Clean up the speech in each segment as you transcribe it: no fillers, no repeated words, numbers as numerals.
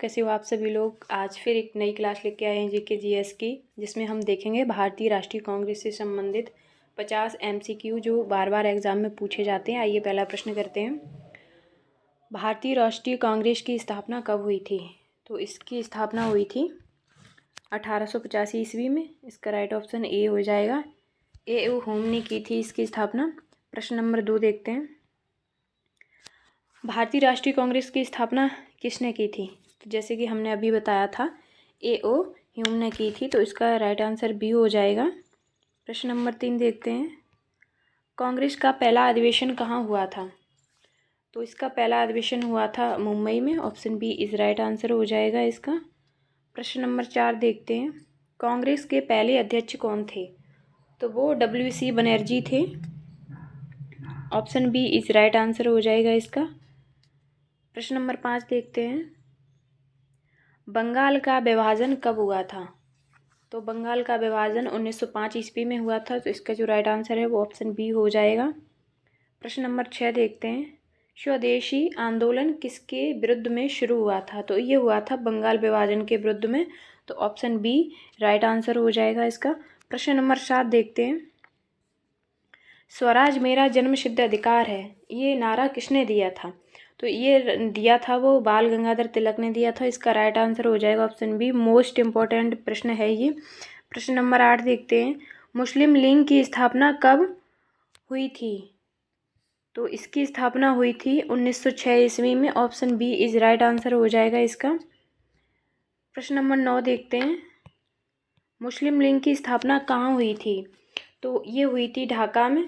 कैसे हो आप सभी लोग। आज फिर एक नई क्लास लेके आए हैं जीके जीएस की, जिसमें हम देखेंगे भारतीय राष्ट्रीय कांग्रेस से संबंधित 50 एमसीक्यू जो बार बार एग्जाम में पूछे जाते हैं। आइए पहला प्रश्न करते हैं। भारतीय राष्ट्रीय कांग्रेस की स्थापना कब हुई थी? तो इसकी स्थापना हुई थी 1885 ईस्वी में। इसका राइट ऑप्शन ए हो जाएगा। ए यू होम ने की थी इसकी स्थापना। प्रश्न नंबर 2 देखते हैं। भारतीय राष्ट्रीय कांग्रेस की स्थापना किसने की थी? तो जैसे कि हमने अभी बताया था, ए ओ ह्यूम ने की थी, तो इसका राइट आंसर बी हो जाएगा। प्रश्न नंबर 3 देखते हैं। कांग्रेस का पहला अधिवेशन कहाँ हुआ था? तो इसका पहला अधिवेशन हुआ था मुंबई में। Option B is right answer हो जाएगा इसका। प्रश्न नंबर 4 देखते हैं। कांग्रेस के पहले अध्यक्ष कौन थे? तो वो WC बनर्जी थे। Option B is right answer हो जाएगा इसका। प्रश्न नंबर 5 देखते हैं। बंगाल का विभाजन कब हुआ था? तो बंगाल का विभाजन 1905 ईस्वी में हुआ था। तो इसका जो राइट आंसर है वो ऑप्शन बी हो जाएगा। प्रश्न नंबर 6 देखते हैं। स्वदेशी आंदोलन किसके विरुद्ध में शुरू हुआ था? तो ये हुआ था बंगाल विभाजन के विरुद्ध में। तो ऑप्शन बी राइट आंसर हो जाएगा इसका। प्रश्न नंबर 7 देखते हैं। स्वराज मेरा जन्मसिद्ध अधिकार है, ये नारा किसने दिया था? तो ये दिया था वो बाल गंगाधर तिलक ने दिया था। इसका राइट आंसर हो जाएगा ऑप्शन बी। मोस्ट इम्पोर्टेंट प्रश्न है ये। प्रश्न नंबर 8 देखते हैं। मुस्लिम लीग की स्थापना कब हुई थी? तो इसकी स्थापना हुई थी 1906 ईस्वी में। Option B is right answer हो जाएगा इसका। प्रश्न नंबर 9 देखते हैं। मुस्लिम लीग की स्थापना कहाँ हुई थी? तो ये हुई थी ढाका में।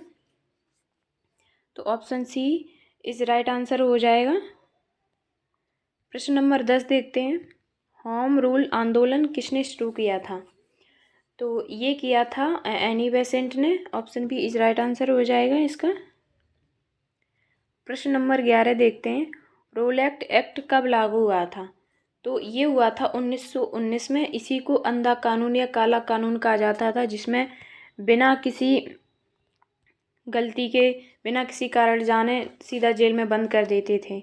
तो option C is right answer हो जाएगा। प्रश्न नंबर 10 देखते हैं। होम रूल आंदोलन किसने शुरू किया था? तो ये किया था एनी बेसेंट ने। Option B is right answer हो जाएगा इसका। प्रश्न नंबर 11 देखते हैं। रोलैक्ट एक्ट कब लागू हुआ था? तो ये हुआ था 1919 में। इसी को अंधा कानून या काला कानून कहा जाता था, जिसमें बिना किसी गलती के, बिना किसी कारण जाने सीधा जेल में बंद कर देते थे।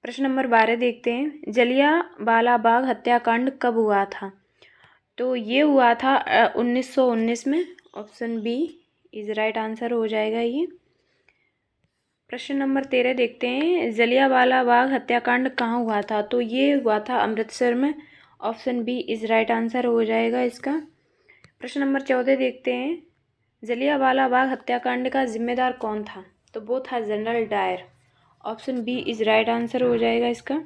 प्रश्न नंबर 12 देखते हैं। जलियांवाला बाग हत्याकांड कब हुआ था? तो ये हुआ था 1919 में। Option B is right answer हो जाएगा ये। प्रश्न नंबर 13 देखते हैं। जलियांवाला बाग हत्याकांड कहाँ हुआ था? तो ये हुआ था अमृतसर में। Option B is right answer हो जाएगा इसका। प्रश्न नंबर 14 देखते हैं। जलियांवाला बाग हत्याकांड का जिम्मेदार कौन था? तो वो था General Dyer. Option B is right answer हो जाएगा इसका।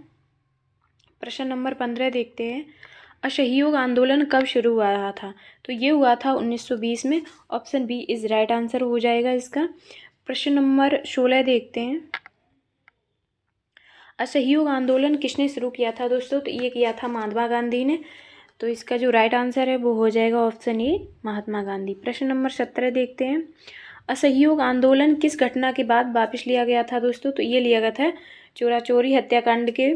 प्रश्न नंबर 15 देखते हैं। असहयोग आंदोलन कब शुरू हुआ था? तो ये हुआ था 1920 में। Option B is right answer हो जाएगा इसका। प्रश्न नंबर 16 देखते हैं। असहयोग आंदोलन किसने शुरू किया था दोस्तों? तो ये किया था महात्मा गांधी ने। तो इसका जो राइट आंसर है वो हो जाएगा ऑप्शन ए महात्मा गांधी। प्रश्न नंबर 17 देखते हैं। असहयोग आंदोलन किस घटना के बाद वापस लिया गया था दोस्तों? तो ये लिया गया था चोरा चोरी हत्याकांड के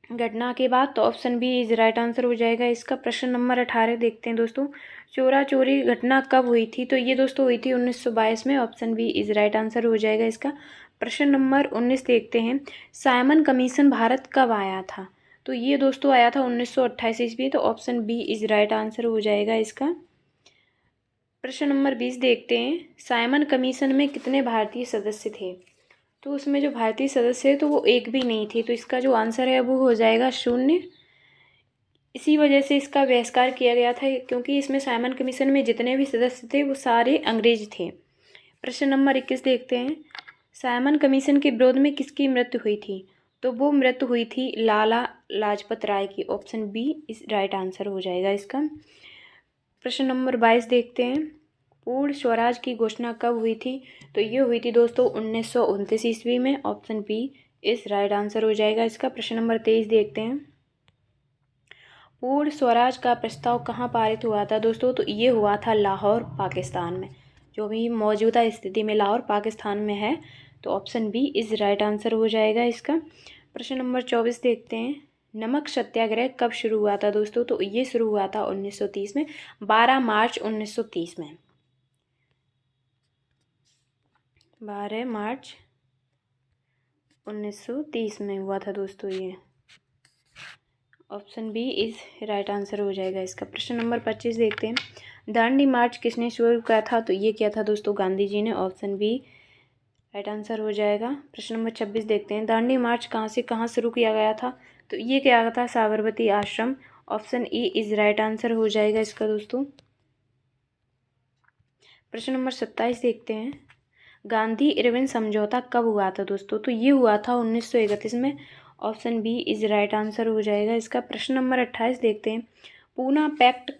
घटना के बाद। तो option B is right answer हो जाएगा इसका। प्रश्न नंबर 18 देखते हैं दोस्तों। चोरा चोरी घटना कब हुई थी? तो ये दोस्तों हुई थी 1922 में। Option B is right answer हो जाएगा इसका। प्रश्न नंबर 19 देखते हैं। साइमन कमीशन भारत कब आया था? तो ये दोस्तों आया था 1928 ईस्वी। तो option B is right answer हो जाएगा इसका। प्रश्न नंबर 20 देखते हैं। साइमन कमीशन में कितने भारतीय सदस्य थे? तो उसमें जो भारतीय सदस्य है तो वो एक भी नहीं थी। तो इसका जो आंसर है वो हो जाएगा 0। इसी वजह से इसका बहिष्कार किया गया था, क्योंकि इसमें साइमन कमीशन में जितने भी सदस्य थे वो सारे अंग्रेज थे। प्रश्न नंबर 21 देखते हैं। साइमन कमीशन के विरोध में किसकी मृत्यु हुई थी? तो वो मृत्यु हुई थी लाला लाजपत राय की। ऑप्शन बी इस राइट आंसर हो जाएगा इसका। प्रश्न नंबर 22 देखते हैं। पूर्ण स्वराज की घोषणा कब हुई थी? तो ये हुई थी दोस्तों 1929 ईस्वी में। ऑप्शन बी इस राइट आंसर हो जाएगा इसका। प्रश्न नंबर 23 देखते हैं। पूर्ण स्वराज का प्रस्ताव कहाँ पारित हुआ था दोस्तों? तो ये हुआ था लाहौर पाकिस्तान में, जो भी मौजूदा स्थिति में लाहौर पाकिस्तान में है। तो option B is right answer हो जाएगा इसका। प्रश्न नंबर 24 देखते हैं। नमक सत्याग्रह कब शुरू हुआ था दोस्तों? तो ये शुरू हुआ था 1930 में, 12 मार्च 1930 में। 12 मार्च 1930 में हुआ था दोस्तों ये। Option B is right answer हो जाएगा इसका। प्रश्न नंबर 25 देखते हैं, दांडी मार्च किसने शुरू किया था? तो ये किया था दोस्तों गांधी जी ने। ऑप्शन बी राइट आंसर हो जाएगा। प्रश्न नंबर 26 देखते हैं, दांडी मार्च कहाँ से कहाँ शुरू किया गया था? तो ये किया गया था साबरमती आश्रम। Option E is right answer हो जाएगा इसका दोस्तों। प्रश्न नंबर 27 देखते हैं, गांधी इरविन समझौता कब हुआ था दोस्तों? तो ये हुआ था 1931 में। Option B is right answer हो जाएगा इसका। प्रश्न नंबर 28 देखते हैं, पूना पैक्ट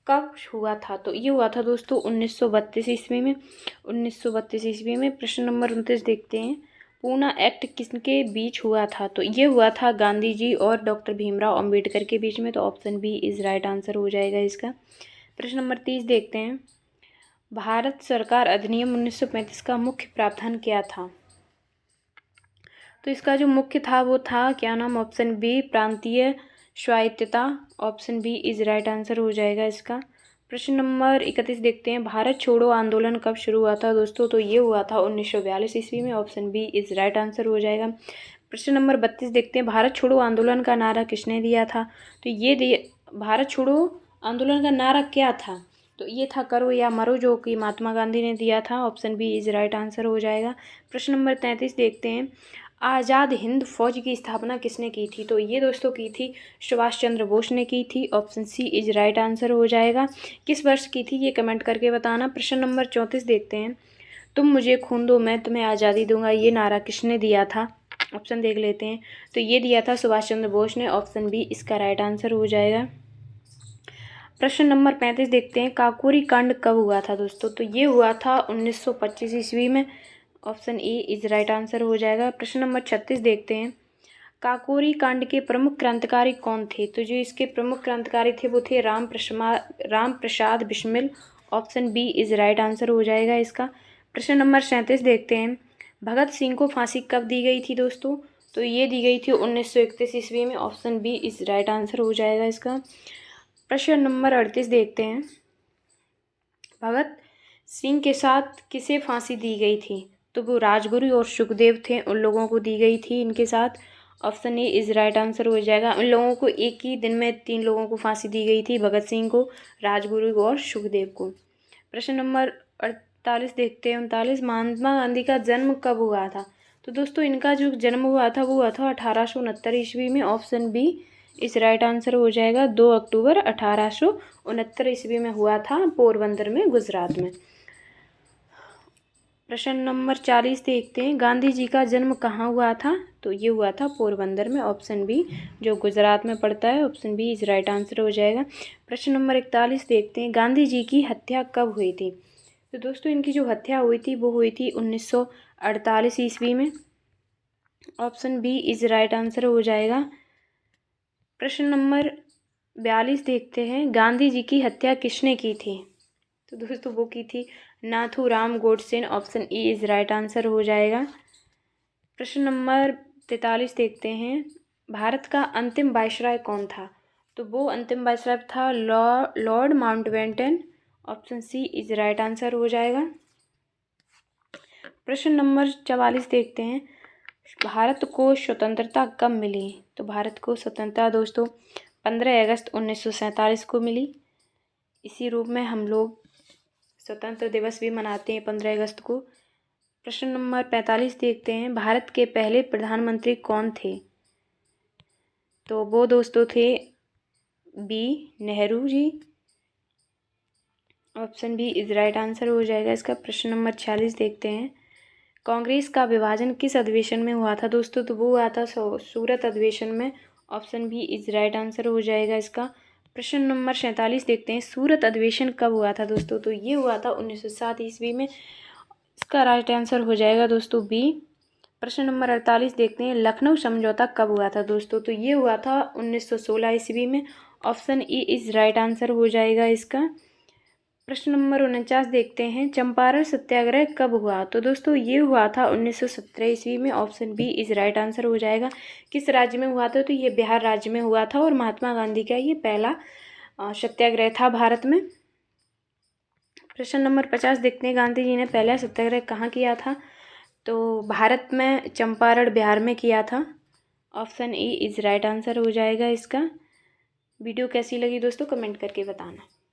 कब हुआ था? तो ये हुआ था दोस्तों 1932 ईस्वी में। 1932 ईस्वी में। प्रश्न नंबर 29 देखते हैं, पूना एक्ट किसके बीच हुआ था? तो ये हुआ था गांधी जी और डॉक्टर भीमराव अंबेडकर के बीच में। तो option B is right answer हो जाएगा इसका। प्रश्न नंबर 30 देखते हैं, भारत सरकार अधिनियम 1935 का मुख्य प्रावधान क्या था? तो इसका जो मुख्य था वो था क्या नाम? ऑप्शन बी प्रांतीय स्वायत्तता। Option B is right answer हो जाएगा इसका। प्रश्न नंबर 31 देखते हैं, भारत छोड़ो आंदोलन कब शुरू हुआ था दोस्तों? तो ये हुआ था 1942 ईस्वी में। Option B is right answer हो जाएगा। प्रश्न नंबर 32 देखते हैं, भारत छोड़ो आंदोलन का नारा किसने दिया था? तो ये भारत छोड़ो आंदोलन का नारा क्या था? तो ये था करो या मरो, जो कि महात्मा गांधी ने दिया था। Option B is right answer हो जाएगा। प्रश्न नंबर 33 देखते हैं, आज़ाद हिंद फौज की स्थापना किसने की थी? तो ये दोस्तों की थी सुभाष चंद्र बोस ने की थी। Option C is right answer हो जाएगा। किस वर्ष की थी ये कमेंट करके बताना। प्रश्न नंबर 34 देखते हैं, तुम मुझे खून दो मैं तुम्हें आज़ादी दूंगा, ये नारा किसने दिया था? ऑप्शन देख लेते हैं। तो ये दिया था सुभाष चंद्र बोस ने। ऑप्शन बी इसका राइट आंसर हो जाएगा। प्रश्न नंबर 35 देखते हैं, काकोरी कांड कब हुआ था दोस्तों? तो ये हुआ था 1925 ईस्वी में। Option A is right answer हो जाएगा। प्रश्न नंबर 36 देखते हैं, काकोरी कांड के प्रमुख क्रांतिकारी कौन थे? तो जो इसके प्रमुख क्रांतिकारी थे वो थे Ram Prasad Bismil. Option B is right answer हो जाएगा इसका। प्रश्न नंबर 37 देखते हैं, भगत सिंह को फांसी कब दी गई थी दोस्तों? तो ये दी गई थी 1931 ईस्वी में। Option B is right answer हो जाएगा इसका। प्रश्न नंबर 38 देखते हैं, भगत सिंह के साथ किसे फांसी दी गई थी? तो वो राजगुरु और सुखदेव थे, उन लोगों को दी गई थी इनके साथ। Option A is right answer हो जाएगा। उन लोगों को एक ही दिन में 3 लोगों को फांसी दी गई थी, भगत सिंह को, राजगुरु को और सुखदेव को। प्रश्न नंबर 48 देखते हैं, 39, महात्मा गांधी का जन्म कब हुआ था? तो दोस्तों इनका जो जन्म हुआ था वो हुआ था 1869 ईस्वी में। ऑप्शन बी इस राइट आंसर हो जाएगा। 2 अक्टूबर 1869 ईस्वी में हुआ था, पोरबंदर में, गुजरात में। प्रश्न नंबर 40 देखते हैं, गांधी जी का जन्म कहाँ हुआ था? तो ये हुआ था पोरबंदर में। ऑप्शन बी जो गुजरात में पड़ता है। Option B is right answer हो जाएगा। प्रश्न नंबर 41 देखते हैं, गांधी जी की हत्या कब हुई थी? तो दोस्तों इनकी जो हत्या हुई थी वो हुई थी 1948 ईस्वी में। Option B is right answer हो जाएगा। प्रश्न नंबर 42 देखते हैं, गांधी जी की हत्या किसने की थी? तो दोस्तों वो की थी Nathuram Godse. Option E is right answer हो जाएगा। प्रश्न नंबर 43 देखते हैं, भारत का अंतिम वायसराय कौन था? तो वो अंतिम वायसराय था Lord Mountbatten. Option C is right answer हो जाएगा। प्रश्न नंबर 44 देखते हैं, भारत को स्वतंत्रता कब मिली? तो भारत को स्वतंत्रता दोस्तों 15 अगस्त 1947 को मिली। इसी रूप में हम लोग स्वतंत्र दिवस भी मनाते हैं 15 अगस्त को। प्रश्न नंबर 45 देखते हैं, भारत के पहले प्रधानमंत्री कौन थे? तो वो दोस्तों थे B Nehru ji. Option B is right answer हो जाएगा इसका। प्रश्न नंबर 46 देखते हैं, कांग्रेस का विभाजन किस अधिवेशन में हुआ था दोस्तों? तो वो हुआ था सूरत अधिवेशन में। Option B is right answer हो जाएगा इसका। प्रश्न नंबर 47 देखते हैं, सूरत अधिवेशन कब हुआ था दोस्तों? तो ये हुआ था 1907 ईस्वी में। इसका राइट आंसर हो जाएगा दोस्तों बी। प्रश्न नंबर 48 देखते हैं, लखनऊ समझौता कब हुआ था दोस्तों? तो ये हुआ था 1916 ईस्वी में। Option E is right answer हो जाएगा इसका। प्रश्न नंबर 49 देखते हैं, चंपारण सत्याग्रह कब हुआ? तो दोस्तों ये हुआ था 1917 ईस्वी में। Option B is right answer हो जाएगा। किस राज्य में हुआ था? तो ये बिहार राज्य में हुआ था और महात्मा गांधी का ये पहला सत्याग्रह था भारत में। प्रश्न नंबर 50 देखते हैं, गांधी जी ने पहला सत्याग्रह कहाँ किया था? तो भारत में चंपारण बिहार में किया था। Option A is right answer हो जाएगा इसका। वीडियो कैसी लगी दोस्तों कमेंट करके बताना।